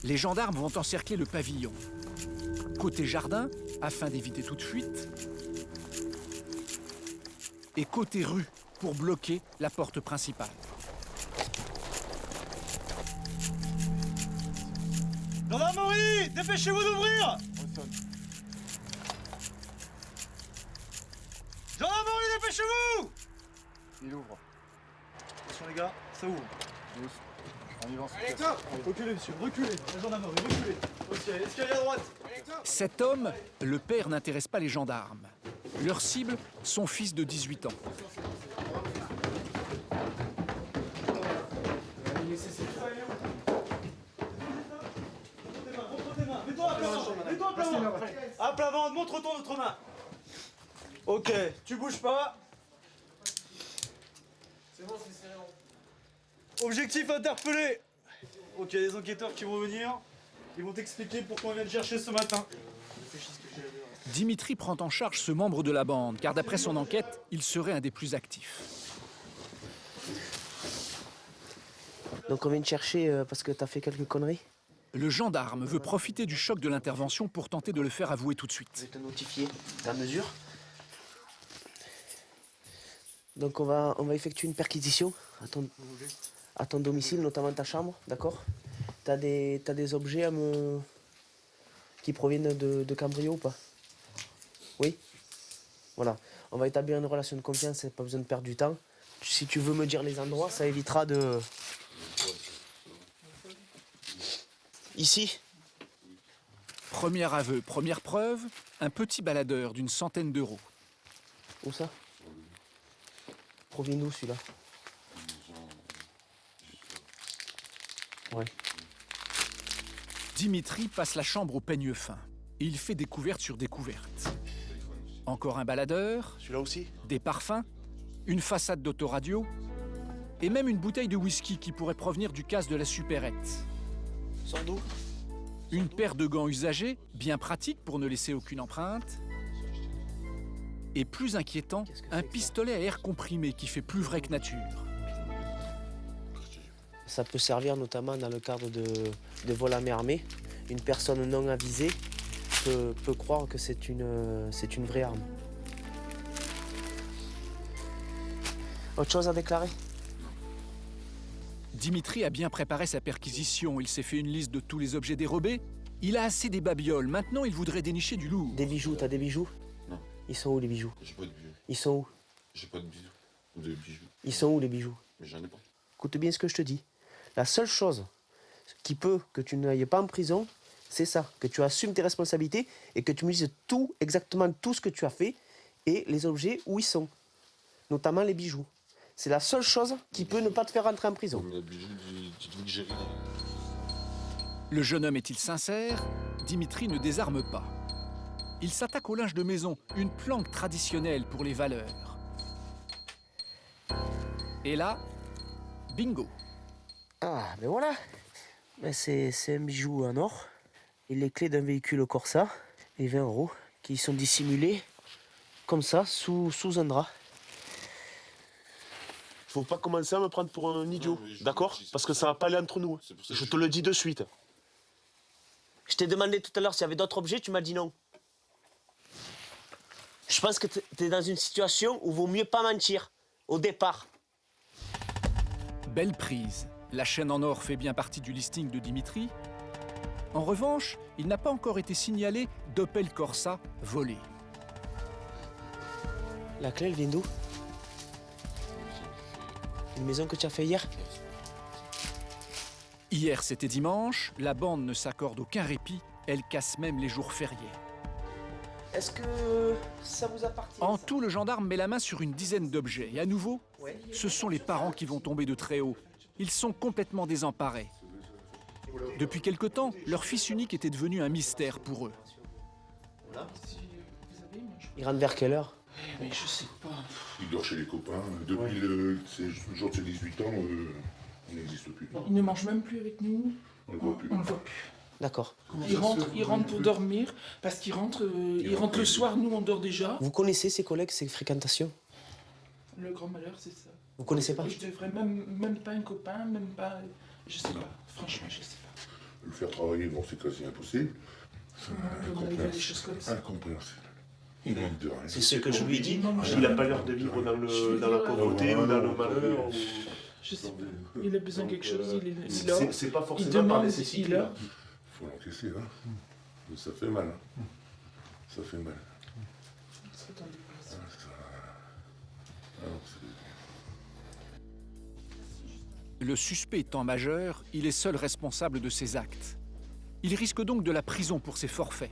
Les gendarmes vont encercler le pavillon. Côté jardin, afin d'éviter toute fuite. Et côté rue, pour bloquer la porte principale. Gendarmerie, dépêchez-vous d'ouvrir! Gendarmerie, dépêchez-vous! Il ouvre. Attention les gars, ça ouvre. On y va. Allez, toi! Reculez monsieur, reculez. La gendarmerie, reculez. Ok, escalier à droite. Cet homme, le père, n'intéresse pas les gendarmes. Leur cible, son fils de 18 ans. Mets-toi à plat ventre. À plat ventre, montre-toi notre main. Ok, tu bouges pas. C'est bon, c'est serré. Objectif interpellé. Ok, les enquêteurs qui vont venir, ils vont t'expliquer pourquoi on vient te chercher ce matin. Dimitri prend en charge ce membre de la bande, car d'après son enquête, il serait un des plus actifs. Donc on vient te chercher parce que t'as fait quelques conneries? Le gendarme veut profiter du choc de l'intervention pour tenter de le faire avouer tout de Je vais suite. te notifier ta mesure. Donc on va effectuer une perquisition à ton domicile, notamment ta chambre, d'accord? T'as des objets qui proviennent de cambrios ou pas? Oui? Voilà. On va établir une relation de confiance, pas besoin de perdre du temps. Si tu veux me dire les endroits, ça évitera de... Ici? Premier aveu, première preuve, un petit baladeur d'une centaine d'euros. Où ça? Provient d'où celui-là? Ouais. Dimitri passe la chambre au peigne fin. Et il fait découverte sur découverte. Encore un baladeur, Celui-là aussi? des parfums, une façade d'autoradio et même une bouteille de whisky qui pourrait provenir du casse de la supérette. Sors d'où? Une paire de gants usagés, bien pratique pour ne laisser aucune empreinte. Et plus inquiétant, un pistolet à air comprimé qui fait plus vrai que nature. Ça peut servir notamment dans le cadre de vol à main armée. Une personne non avisée peut croire que c'est une vraie arme. Autre chose à déclarer? Dimitri a bien préparé sa perquisition. Il s'est fait une liste de tous les objets dérobés. Il a assez des babioles. Maintenant, il voudrait dénicher du lourd. Des bijoux, t'as des bijoux? Non. Ils sont où les bijoux? J'ai pas de bijoux. Ils sont où? J'ai pas de bijoux. Ou de bijoux. Ils sont où les bijoux? Mais j'en ai pas. Écoute bien ce que je te dis. La seule chose qui peut que tu n'ailles pas en prison, c'est ça, que tu assumes tes responsabilités et que tu me dises tout, exactement tout ce que tu as fait et les objets où ils sont, notamment les bijoux. C'est la seule chose qui peut ne pas te faire rentrer en prison. Comme les bijoux, dites-vous que j'ai rien. Le jeune homme est-il sincère? Dimitri ne désarme pas. Il s'attaque au linge de maison, une planque traditionnelle pour les valeurs. Et là, bingo. Ah, ben voilà. Ben c'est un bijou en or. Et les clés d'un véhicule Corsa, et 20 € qui sont dissimulés comme ça, sous un drap. Faut pas commencer à me prendre pour un idiot, Non, mais je- d'accord? c'est Parce pour que ça. ça va pas aller entre nous. C'est pour ça Je que te le dis de suite. Je t'ai demandé tout à l'heure s'il y avait d'autres objets, tu m'as dit non. Je pense que t'es dans une situation où vaut mieux pas mentir, au départ. Belle prise. La chaîne en or fait bien partie du listing de Dimitri. En revanche, il n'a pas encore été signalé d'Opel Corsa volé. La clé, elle vient d'où? Une maison que tu as fait hier? Hier, c'était dimanche. La bande ne s'accorde aucun répit. Elle casse même les jours fériés. Est-ce que ça vous appartient? En tout, le gendarme met la main sur une dizaine d'objets. Et à nouveau, Ouais. ce sont les parents qui vont tomber de très haut. Ils sont complètement désemparés. Depuis quelque temps, leur fils unique était devenu un mystère pour eux. Il rentre vers quelle heure? Mais je sais pas. Il dort chez les copains. Depuis le jour de ses 18 ans, on n'existe plus. Il ne mange même plus avec nous. On le voit plus. On le voit plus. D'accord. Il rentre pour dormir parce qu'il rentre, il rentre le soir. Nous, on dort déjà. Vous connaissez ses collègues, ses fréquentations? Le grand malheur, c'est ça. Vous connaissez pas? Je devrais même pas un copain, même pas. Je sais pas. Franchement, je sais pas. faire travailler, bon, c'est quasi impossible. On arrive à des choses comme ça. Incompréhensible. Il manque de rien. C'est ce que je lui dis. Non, Il n'a pas l'air de vivre dans la pauvreté ou dans le malheur. ou- Je sais pas. Il a besoin de quelque chose, il C'est pas il forcément par demande, nécessité. il a. hein. Faut l'encaisser, hein. Mais ça fait mal. Hein. Ça fait mal. Ah, Le suspect étant majeur, il est seul responsable de ses actes. Il risque donc de la prison pour ses forfaits.